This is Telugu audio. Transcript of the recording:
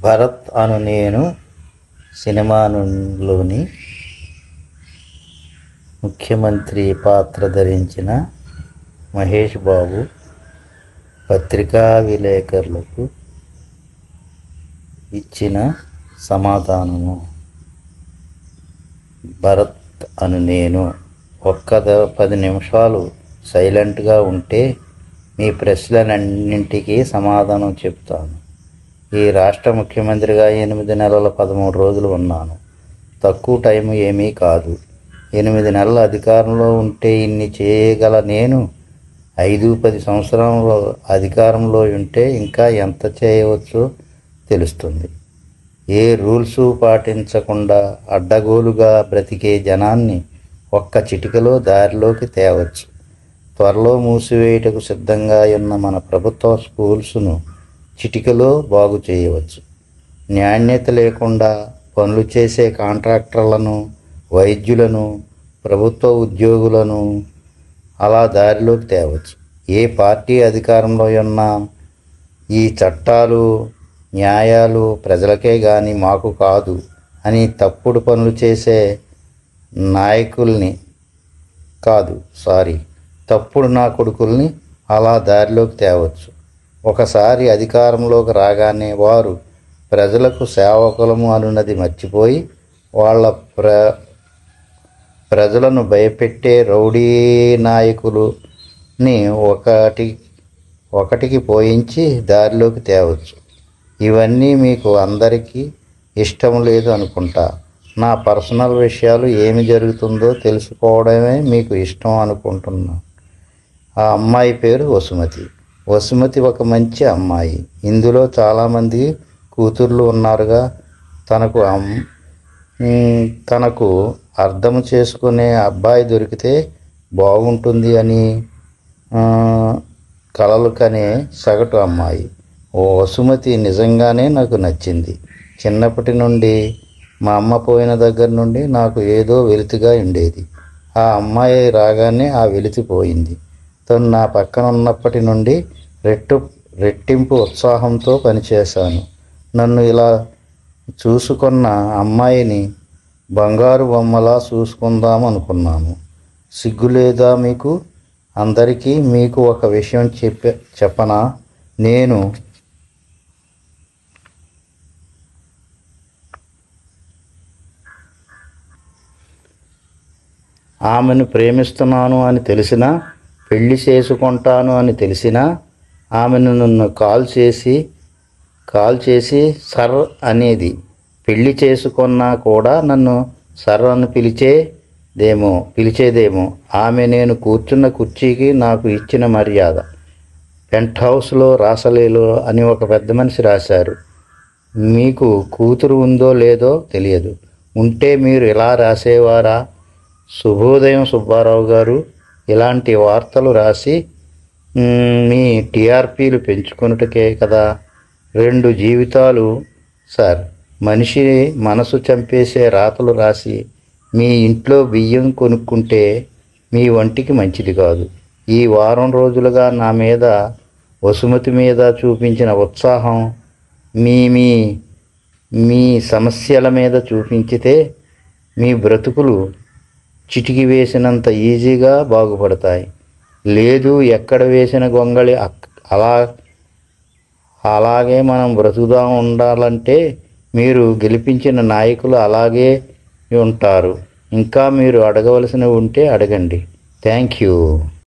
భరత్ అను నేను సినిమాలోని ముఖ్యమంత్రి పాత్ర ధరించిన మహేష్ బాబు పత్రికా విలేకరులకు ఇచ్చిన సమాధానము. భరత్ అను నేను ఒక్క 10 నిమిషాలు సైలెంట్గా ఉంటే మీ ప్రశ్నలన్నింటికీ సమాధానం చెప్తాను. ఈ రాష్ట్ర ముఖ్యమంత్రిగా 8 నెలల 13 రోజులు ఉన్నాను. తక్కువ టైం ఏమీ కాదు. 8 నెలల అధికారంలో ఉంటే ఇన్ని చేయగల నేను 5-10 సంవత్సరాల అధికారంలో ఉంటే ఇంకా ఎంత చేయవచ్చో తెలుస్తుంది. ఏ రూల్స్ పాటించకుండా అడ్డగోలుగా బ్రతికే జనాన్ని ఒక్క చిటికలో దారిలోకి తేవచ్చు. త్వరలో మూసివేయటకు సిద్ధంగా ఉన్న మన ప్రభుత్వ స్కూల్స్ను చిటికలో బాగు చేయవచ్చు. నాణ్యత లేకుండా పనులు చేసే కాంట్రాక్టర్లను, వైద్యులను, ప్రభుత్వ ఉద్యోగులను అలా దారిలోకి తేవచ్చు. ఏ పార్టీ అధికారంలో ఉన్నా ఈ చట్టాలు, న్యాయాలు ప్రజలకే కానీ మాకు కాదు అని తప్పుడు పనులు చేసే నాయకుల్ని తప్పుడు నా కొడుకుల్ని అలా దారిలోకి తేవచ్చు. ఒకసారి అధికారంలోకి రాగానే వారు ప్రజలకు సేవకులము అనున్నది మర్చిపోయి వాళ్ళ ప్రజలను భయపెట్టే రౌడీ నాయకులని ఒకటికి పోయించి దారిలోకి తేవచ్చు. ఇవన్నీ మీకు అందరికీ ఇష్టం లేదు అనుకుంటా. నా పర్సనల్ విషయాలు ఏమి జరుగుతుందో తెలుసుకోవడమే మీకు ఇష్టం అనుకుంటున్నా. ఆ అమ్మాయి పేరు వసుమతి. వసుమతి ఒక మంచి అమ్మాయి. ఇందులో చాలామంది కూతుర్లు ఉన్నారుగా. తనకు అర్థం చేసుకునే అబ్బాయి దొరికితే బాగుంటుంది అని కలలు కనే సగటు అమ్మాయి. ఓ వసుమతి నిజంగానే నాకు నచ్చింది. చిన్నప్పటి నుండి మా అమ్మ పోయిన దగ్గర నుండి నాకు ఏదో వెలితిగా ఉండేది. ఆ అమ్మాయి రాగానే ఆ వెలితి పోయింది. తను నా పక్కన ఉన్నప్పటి నుండి రెట్టింపు ఉత్సాహంతో పనిచేశాను. నన్ను ఇలా చూసుకున్న అమ్మాయిని బంగారు బొమ్మలా చూసుకుందాం అనుకున్నాను. సిగ్గులేదా మీకు? అందరికీ మీకు ఒక విషయం చెప్పనా? నేను ఆమెను ప్రేమిస్తున్నాను అని తెలిసినా, పెళ్లి చేసుకుంటాను అని తెలిసినా, ఆమెను నన్ను కాల్ చేసి సర్ అనేది. పెళ్లి చేసుకున్నా కూడా నన్ను సర్ అని పిలిచేదేమో. ఆమె నేను కూర్చున్న కుర్చీకి నాకు ఇచ్చిన మర్యాద. పెంట్ హౌస్లో రాసలేలో అని ఒక పెద్ద మనిషి రాశారు. మీకు కూతురు ఉందో లేదో తెలియదు. ఉంటే మీరు ఇలా రాసేవారా? శుభోదయం సుబ్బారావు గారు. ఇలాంటి వార్తలు రాసి మీ టీఆర్పీలు పెంచుకొనుటకే కదా. 2 జీవితాలు సార్. మనిషి మనసు చంపేసే రాతలు రాసి మీ ఇంట్లో బియ్యం కొనుక్కుంటే మీ వంటికి మంచిది కాదు. ఈ వారం రోజులుగా నా మీద, వసుమతి మీద చూపించిన ఉత్సాహం మీ సమస్యల మీద చూపించితే మీ బ్రతుకులు చిటికి వేసినంత ఈజీగా బాగుపడతాయి. లేదు, ఎక్కడ వేసిన గొంగళి అలాగే మనం బ్రతుకుదాం ఉండాలంటే మీరు గెలిపించిన నాయకులు అలాగే ఉంటారు. ఇంకా మీరు అడగవలసినవి ఉంటే అడగండి. Thank you.